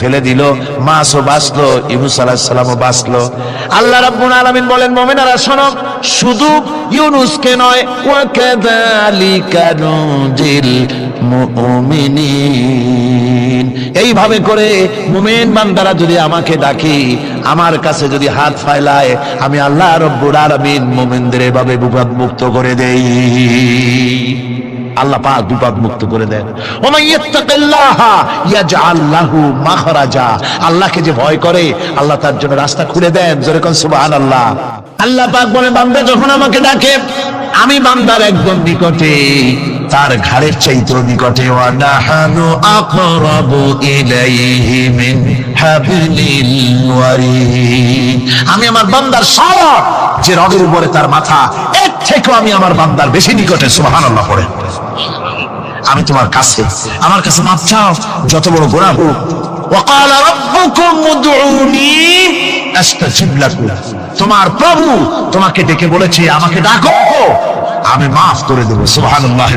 ফেলে দিল, মাছও বাঁচলো, ইউনূস আলাইহিস সালামও বাঁচলো। আল্লাহ রাব্বুল আলামিন বলেন, মুমিনেরা শোনো, শুধু ইউনূসকে নয়, ওয়া কাযালিকা নুজিল মুমিনিন, এইভাবে করে মুমিন বান্দারা যদি আমাকে ডাকে, আমার কাছে যদি হাত ফাইলায়, আমি আল্লাহ রাব্বুল আলামিন মুমিনদের এভাবে বিপদ মুক্ত করে দেই। আল্লাহ পাক বিপদ মুক্ত করে দেন। ওমান ইয়াত্তাকিল্লাহা ইয়াজআল লাহু মাখরাজা, আল্লাহকে যে ভয় করে আল্লাহ তার জন্য রাস্তা খুলে দেন। জোরে কোন সুবহানাল্লাহ। আল্লাহ পাক বলে, বান্দা যখন আমাকে ডাকে, আমি বান্দার একদম নিকটে, তার ঘাড়ের চাইতেও নিকটে। ওয়া নাহানু আকরাবু ইলাইহি মিন হাবলিল ওয়ারিদ, আমি আমার বান্দার সব যে রগের উপরে তার মাথা, এর থেকেও আমি আমার বান্দার বেশি নিকটে। সুবহানাল্লাহ পড়ে। আমি তোমার কাছে, আমার কাছে মাপ চাও, যত বড় গুনাহ হোক। ওয়া ক্বালা রাব্বুকুম উদউনি আস্তাজিব লাকুম, তোমার প্রভু তোমাকে ডেকে বলেছে, আমাকে ডাকো, আমি মাফ করে দেব। সুবহানাল্লাহ।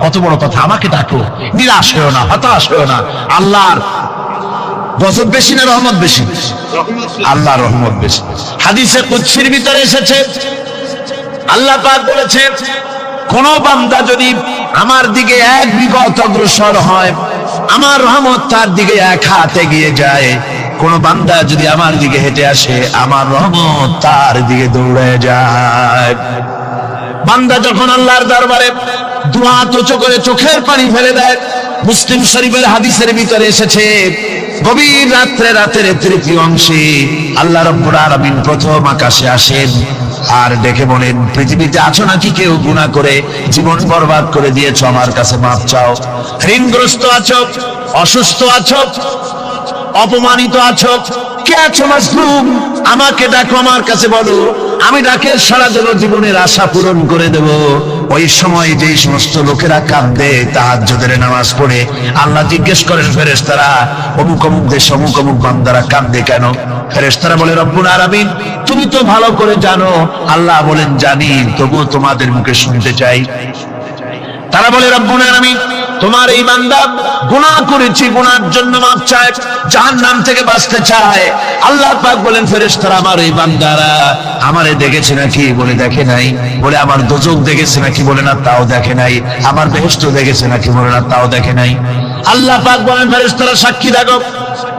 কত বড় কথা, আমাকে ডাকো, নিরাশ হয়ো না, হতাশ হয়ো না। আল্লাহর গজব বেশি না রহমত বেশি? আল্লাহর রহমত বেশি। হাদিসে কুদসির ভিতরে এসেছে, আল্লাহ পাক বলেছে, কোন বান্দা যদি আমার দিকে এক বিগত অগ্রসর হয়, আমার রহমত তার দিকে এক হাত এগিয়ে যায়। কোন বান্দা যদি আমার দিকে হেঁটে আসে, আমার রহমত তার দিকে দৌড়ে যায়। বান্দা যখন আল্লাহর দরবারে দুই হাত উঁচু করে চোখের পানি ফেলে দেয়, মুসলিম শরীফের হাদিসের ভিতরে এসেছে, গভীর রাত্রে, রাতের তৃতীয় অংশে আল্লাহ রাব্বুল আলামিন প্রথম আকাশে আসেন আর ডেকে বলেন, পৃথিবীতে আছো নাকি কেউ গুনাহ করে জীবন বরবাদ করে দিয়েছো, আমার কাছে মাপ চাও। ঋণগ্রস্ত আছো, অসুস্থ আছো, অপমানিত আছো, কে আছো মাজলুম, আমাকে ডাকো, আমার কাছে বলো, আমি ডাকে সারা দেব, জীবনের আশা পূরণ করে দেব। ওই সময় যেই সমস্ত লোকেরা কাঁদে তাহাজ্জুদের নামাজ পড়ে, আল্লাহ জিজ্ঞেস করেন ফেরেশতারা, অমুক অমুক দেশ অমুক অমুক বান্দারা কাঁদে কেন? ফেরেশতারা বলে, রব্বুল আলামিন তুমি তো ভালো করে জানো। আল্লাহ বলেন, জানি, তবুও তোমাদের মুখে শুনতে চাই। তারা বলে, রব্বুল আলামিন তোমার এই বান্দা গুনাহ করেছে, গুনার জন্য মাপ চায়, জাহান্নাম থেকে বাঁচতে চায়। আল্লাহ পাক বলেন, ফেরেশতারা আমার এই বান্দারা আমারে দেখেছে নাকি? বলে, দেখে নাই। বলে, আমার দোজখ দেখেছে নাকি? বলে, না, তাও দেখে নাই। আমার বেহেশত দেখেছে নাকি? বলে, না, তাও দেখে নাই। আল্লাহ পাক বলেন, ফেরেশতারা সাক্ষী থাকো,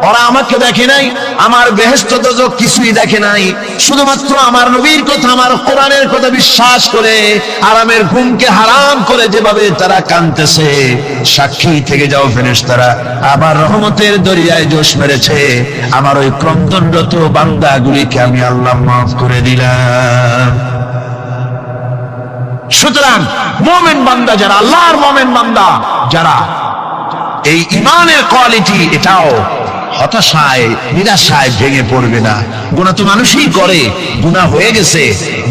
ওরা আমাকে দেখে নাই, আমার বেহেশত দোজখ কিছুই দেখে নাই, শুধুমাত্র আমার নবীর কথা, আমার কোরআনের কথা বিশ্বাস করে আরামের ঘুমকে হারাম করে যেভাবে তারা কাঁদতেছে, সাক্ষী থেকে যাও ফেরেশতারা, আমার রহমতের দরিয়ায় জোশ মেরেছে, আমার ওই ক্রন্দনরত বান্দাগুলিকে আমি আল্লাহ মাফ করে দিলাম। সুতরাং মুমিন বান্দা যারা, আল্লাহর মুমিন বান্দা যারা, এই ঈমানের কোয়ালিটি, এটাও হতাশায় নিরাশায় ভেঙে পড়বে না। গুনাহ তো মানুষই করে, গুনাহ হয়ে গেছে,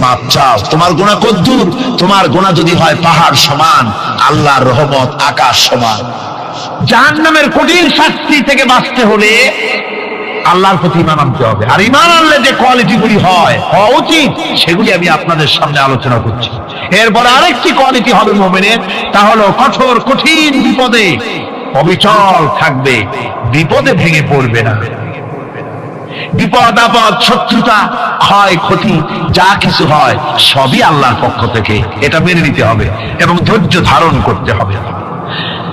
মাপ চাও। তোমার গুনাহ কদ্দুর? তোমার গুনাহ যদি হয় পাহাড় সমান, আল্লাহর রহমত আকাশ সমান। জাহান্নামের কঠিন শাস্তি থেকে বাঁচতে হলে আল্লাহর প্রতি ঈমান আনতে হবে। আর ঈমান আনলে যে কোয়ালিটিগুলি হওয়া উচিত, সেগুলি আমি আপনাদের সামনে আলোচনা করছি। এরপর আরেকটি কোয়ালিটি হবে মুমিনের, তা হলো কঠোর কঠিন বিপদে অবিচল থাকবে, বিপদে ভেঙে পড়বে না। বিপদ আপদ, শত্রুতা, ক্ষয় ক্ষতি যা কিছু হয় সবই আল্লাহর পক্ষ থেকে, এটা মেনে নিতে হবে এবং ধৈর্য ধারণ করতে হবে।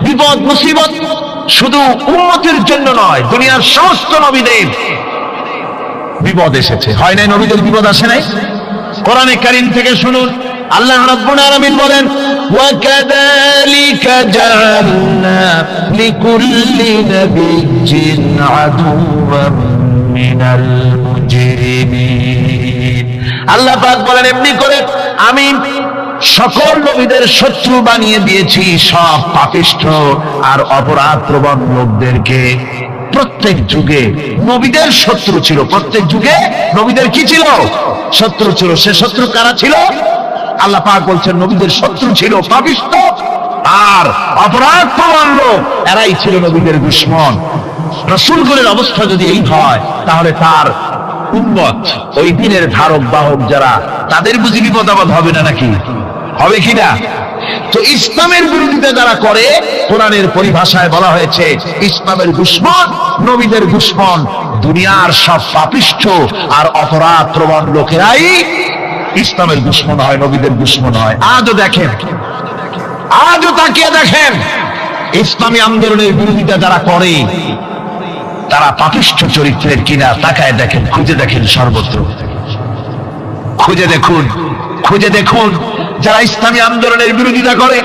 বিপদ মুসিবত শুধু উম্মতের জন্য নয়, দুনিয়ার সমস্ত নবীদের বিপদ এসেছে, হয় নাই? নবীদের বিপদ আসে নাই? কোরআনে কারীম থেকে শুনুন, আল্লাহ রাব্বুল আলামিন বলেন, ওয়া কাযালিকা জাআলনা লিকুল্লি নাবিয়্যিন আদুওয়াম মিনাল মুজরিমিন। আল্লাহ পাক বলেন, এমনি করে আমি সকল নবীদের শত্রু বানিয়ে দিয়েছি, সব পাপিষ্ঠ আর অপরাধ প্রবণ লোকদেরকে। প্রত্যেক যুগে নবীদের শত্রু ছিল, প্রত্যেক যুগে নবীদের কি ছিল? শত্রু ছিল। সে শত্রু কারা ছিল? আল্লাহ পাক বলছেন, নবীদের শত্রু ছিল পাপিষ্ঠ আর অপরাধ প্রবণ লোক, এরাই ছিল নবীদের দুশমন। রাসূলগণের অবস্থা যদি এই হয়, তাহলে তার উম্মত, ওই দিনের ধারক বাহক যারা, তাদের বুঝি বিপদ আপদ হবে না নাকি? হবে কিনা? তো ইসলামের বিরোধিতা যারা করে, কোরআনের পরিভাষায় বলা হয়েছে ইসলামের দুশমন, নবীদের দুশমন। দুনিয়ার সব পাপিষ্ঠ আর অপরাধ প্রবণ লোকেরাই ইসলামের দুশমন হয়, নবীদের দুশমন হয়। আজও দেখেন, আজও তাকিয়ে দেখেন, ইসলামী আন্দোলনের বিরোধিতা যারা করে তারা পাপিষ্ঠ চরিত্রের কিনা। তাকায় দেখেন, খুঁজে দেখেন, সর্বত্র খুঁজে দেখুন, খুঁজে দেখুন। যারা ইসলামী আন্দোলনের বিরোধিতা করে,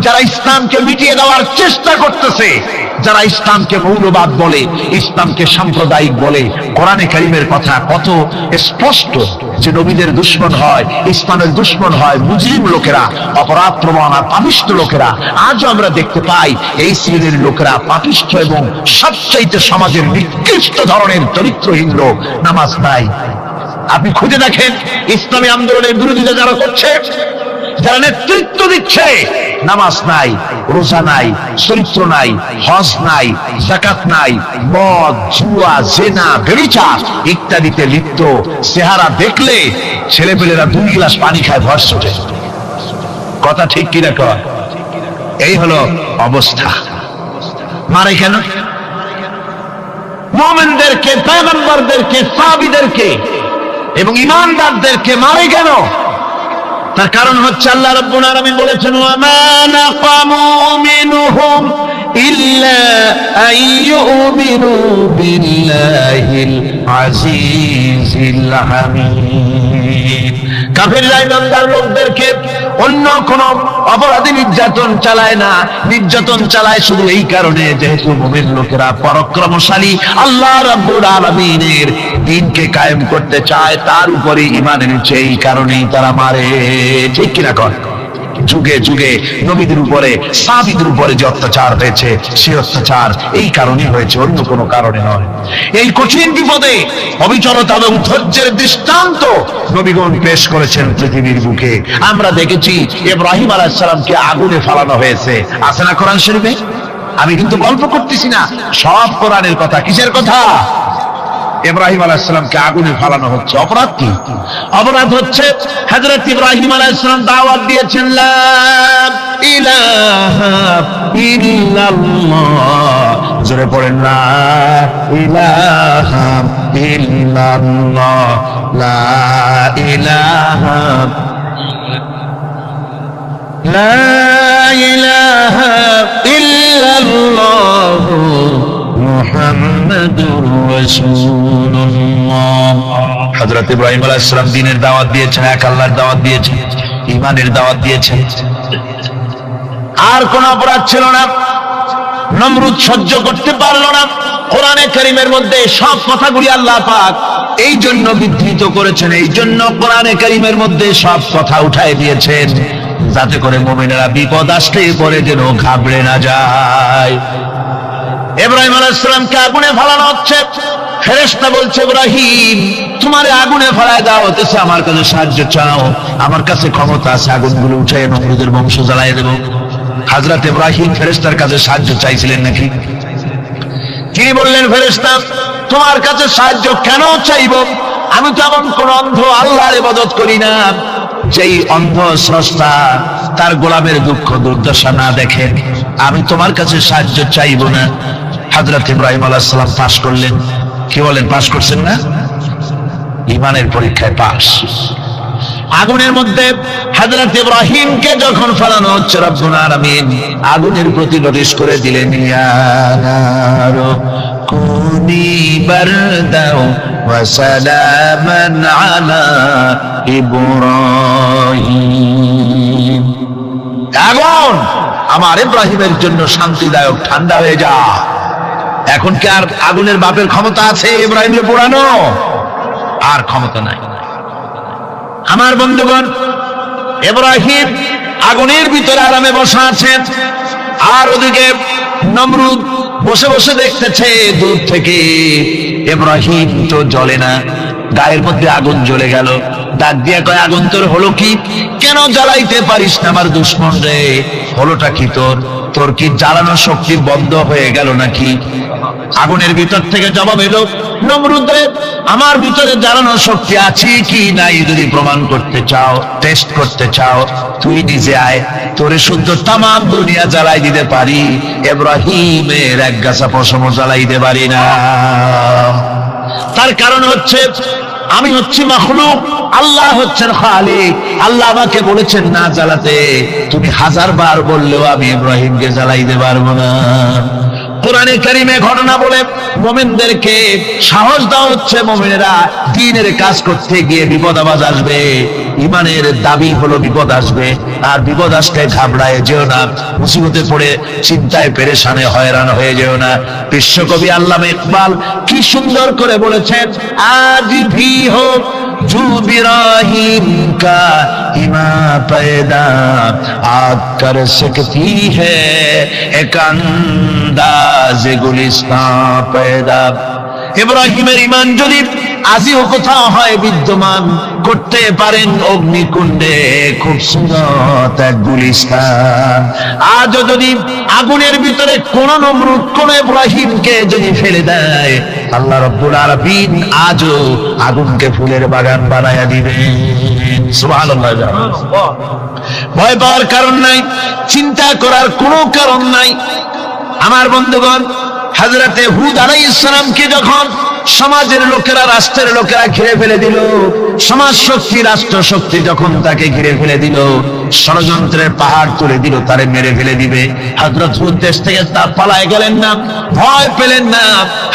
যারা ইসলামকে মিটিয়ে দেওয়ার চেষ্টা করতেছে, যারা ইসলামকে মৌলবাদ বলে, ইসলামকে সাম্প্রদায়িক বলে, কোরআনে কারীমের কথা কত স্পষ্ট যে নবীদের দুশমন হয়, ইসলামের দুশমন হয় মুজরিম লোকেরা, অপরাধ প্রবণ আর পাপিষ্ঠ লোকেরা। আজও আমরা দেখতে পাই এই শ্রেণীর লোকেরা পাপিষ্ঠ এবং সবচাইতে সমাজের নিকৃষ্ট ধরনের চরিত্রহীন লোক। নামাজ নাই। আপনি খুঁজে দেখেন ইসলামী আন্দোলনের বিরোধিতা যারা করছে, যারা নেতৃত্ব দিচ্ছে, নামাজ নাই, রোজা নাই, চরিত্র নাই, হজ নাই, যাকাত নাই, মদ, জুয়া, জেনা, ব্যভিচার ইত্যাদিতে লিপ্ত। চেহারা দেখলে ছেলেপেলেরা 2 গ্লাস পানি খায় ভর চটে। কথা ঠিক কিনা কয়? এই হলো অবস্থা। মারে কেন? মুমিনদেরকে, পয়গম্বরদেরকে, সাহাবীদেরকে এবং ঈমানদারদেরকে মারে কেন? তার কারণ হচ্ছে আল্লাহ রাব্বুল আলামিন বলেছেন, ওয়া মা নাকামু মিনহুম ইল্লা আইয়ুমিনু বিল্লাহিল আজিজিল হামিদ। কাফিররা ইমানদার লোকদেরকে অন্য কোন অপরাধী নির্যাতন চালায় না, নির্যাতন চালায় শুধু এই কারণে যেহেতু মুমিন লোকেরা পরাক্রমশালী, আল্লাহ রাব্বুল আলামিনের দ্বীনকে কায়েম করতে চায়, তার উপরে ঈমান এনেছে, এই কারণেই তারা মারে। ঠিক কিনা কর? যুগে যুগে নবীদের উপরে, সাহাবীদের উপরে যে অত্যাচার হয়েছে, সেই অত্যাচার এই কারণেই হয়েছে, অন্য কোনো কারণে নয়। এই কঠিন বিপদে অবিচলতা এবং ধৈর্যের দৃষ্টান্ত নবীগণ পেশ করেছেন পৃথিবীর বুকে। আমরা দেখেছি ইব্রাহিম আলাইহিস সালামকে আগুনে ফালানো হয়েছে, আছে না কোরআন শরীফে? আমি কিন্তু গল্প করতেছি না, সব কোরআনের কথা। কিসের কথা? ইব্রাহিম আলাইহিস সালামকে আগুনে ফালানো হচ্ছে। অপরাধ কি? অপরাধ হচ্ছে হযরত ইব্রাহিম আলাইহিস সালাম দাওয়াত দিয়েছেন, লা ইলাহা ইল্লাল্লাহ। জোরে পড়েন, লা ইলাহা ইল্লাল্লাহ, লা ইলাহা, লা ইলাহা ইল্লাল্লাহ মুহাম্মাদুর রাসূলুল্লাহ। হযরত ইব্রাহিম আলাইহিস সালাম দ্বীনের দাওয়াত দিয়েছেন, এক আল্লাহর দাওয়াত দিয়েছেন, ঈমানের দাওয়াত দিয়েছেন। আর কোন অপরাধ ছিল না। নমরুদ সহ্য করতে পারলো না। কোরআনে কারীমের মধ্যে সব কথাগুলি আল্লাহ পাক এই জন্য বিধৃত করেছেন, এই জন্য কোরআনে কারীমের মধ্যে সব কথা উঠায় দিয়েছেন, যাতে করে মুমিনেরা বিপদ আসলে পরে যেন ঘাবড়ে না যায়। ইব্রাহিম আলাইহিস সালামকে আগুনে ফালানো হচ্ছে। ফেরেশতা বলছে, ইব্রাহিম তোমারে আগুনে ফালায় দেওয়া হতেছে, আমার কাছে সাহায্য চাও, আমার কাছে ক্ষমতা আছে, আগুনগুলো উঠায় নমরুদের বংশ জ্বালায় দেব। হযরত ইব্রাহিম ফেরেশতার কাছে সাহায্য চাইছিলেন নাকি? তিনি বললেন, ফেরেশতা তোমার কাছে সাহায্য কেন চাইব? আমি তো এমন কোন অন্ধ আল্লাহর ইবাদত করি না যেই অন্ধ স্রষ্টা তার গোলামের দুঃখ দুর্দশা না দেখেন। আমি তোমার কাছে সাহায্য চাইব না। হযরত ইব্রাহিম আলাইহিস সালাম পাস করলেন। কি বলেন, পাস করছেন না? ঈমানের পরীক্ষায় পাস। আগুনের মধ্যে হযরত ইব্রাহিমকে যখন ফেলানো হচ্ছে, রব্বুল আলামিন আগুনের প্রতি নোটিশ করে দিলেন, ইয়া নারু কুনি বারদাও ওয়া সালামান আলা ইব্রাহিম। আগুন আমার ইব্রাহিমের জন্য শান্তিদায়ক, ঠান্ডা হয়ে যা। এখন কি আর আগুনের বাপের ক্ষমতা আছে ইব্রাহিমকে পোড়ানো? আর ক্ষমতা নাই। আমার বন্ধুগণ, ইব্রাহিম আগুনের ভিতরে আরামে বসা আছেন, আর ওদিকে নমরুদ বসে বসে দেখতেছে দূর থেকে। ইব্রাহিম তো জ্বলে না, গায়ের মধ্যে আগুন জ্বলে গেল। ডাক দিয়ে কয়, আগুন তোর হলো কি? কেন জ্বালাইতে পারিস না আমার দুশমন রে? হলোটা কি তোর কি জ্বালানো শক্তি বন্ধ হয়ে গেল নাকি? আগুনের ভিতর থেকে জবাব এলো, নমরুদের আমার ভিতরে জ্বালানোর শক্তি আছে কি নাই যদি প্রমাণ করতে চাও, টেস্ট করতে চাও, তুই নিজে আয়, তোরে শুদ্ধ তামাম দুনিয়া জ্বালাই দিতে পারি, ইব্রাহিমের এক গাছা পশম জ্বালাই দিতে পারি না। তার কারণ হচ্ছে আমি হচ্ছি মাখলুক, আল্লাহ হচ্ছেন খালিক। আল্লাহ আমাকে বলেছেন না জ্বালাতে, তুমি 1000 বার বললেও আমি ইব্রাহিমকে জ্বালাইতে পারবো না। কোরআনে কারিমে ঘটনা বলে মুমিনদেরকে সাহস দেওয়া হচ্ছে, মুমিনেরা দ্বীনের কাজ করতে গিয়ে বিপদ আবাজ আসবে, ইমানের দাবি হলো বিপদ আসবে, আর বিপদ আসলে ঘাবড়ায় যেও না, মুসিবতে পড়ে চিন্তায় পেরেশানে হয়রান হয়ে যেও না। বিশ্বকবি আল্লামা ইকবাল কি সুন্দর করে বলেছেন, আজ ভি হোক जो इब्राहिम का इमा पैदा आग कर सकती है एक अंदाज गुलिस्तां पैदा। ইব্রাহিমের ঈমান যদি আজিও কোথাও হয় বিদ্যমান, করতে পারেন অগ্নিকুণ্ডে খুবসুরত এক গুলিস্তান। আজও যদি আগুনের ভিতরে কোন নমরুদ কোন ইব্রাহিমকে যদি ফেলে দেয়, আল্লাহ রাব্বুল আলামিন আজও আগুনকে ফুলের বাগান বানায়া দিবেন। সুবহানাল্লাহ। ভয় পাওয়ার কারণ নাই, চিন্তা করার কোনো কারণ নাই। আমার বন্ধুগণ, হযরতে হুদ আলাইহিস সালামকে যখন সমাজের লোকেরা, রাষ্ট্রের লোকেরা ঘিরে ফেলে দিল, সমাজ শক্তি, রাষ্ট্র শক্তি যখন তাকে ঘিরে ফেলে দিল, ষড়যন্ত্রের পাহাড় তুলে দিল, তারে মেরে ফেলে দিবে, হযরত হুদ দেশ থেকে তা পালায় গেলেন না, ভয় পেলেন না।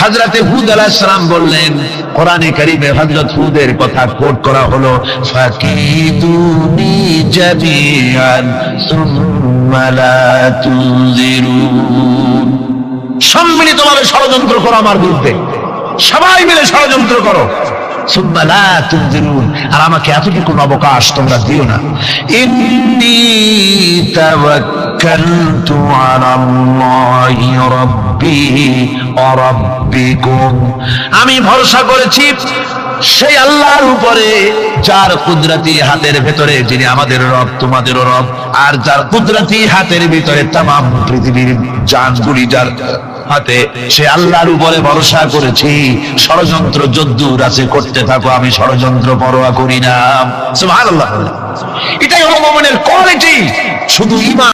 হযরতে হুদ আলাইহিস সালাম বললেন, কোরআনে কারীমে হযরত হুদের কথা কোট করা হলো, ফাকিদুনি জামিআন সুম্মা লা তুনজিরুন। সম্মিলিতভাবে ষড়যন্ত্র করো আমার বিরুদ্ধে, সবাই মিলে ষড়যন্ত্র করো, সুম্মা লা তুনজিরুন, আর আমাকে এতটুকু অবকাশ তোমরা দিও না। ইন্নী তাওয়াক্কালতু আলাল্লাহি রাব্বি ওয়া রাব্বিকুম, আমি ভরসা করেছি সেই আল্লাহর উপরে, যার কুদরতি হাতের ভেতরে, যিনি আমাদের রব তোমাদেরও রব, আর যার কুদরতি হাতের ভিতরে তামাম পৃথিবীর জানগুলি যার হাতে, সে আল্লাহর উপরে ভরসা করেছি। ষড়যন্ত্র যদ্দূর আছে করতে থাকো, আমি ষড়যন্ত্র পরোয়া করি না। সুবহানাল্লাহ। এটাই হলো মুমিনের কোয়ালিটি। শুধু ঈমান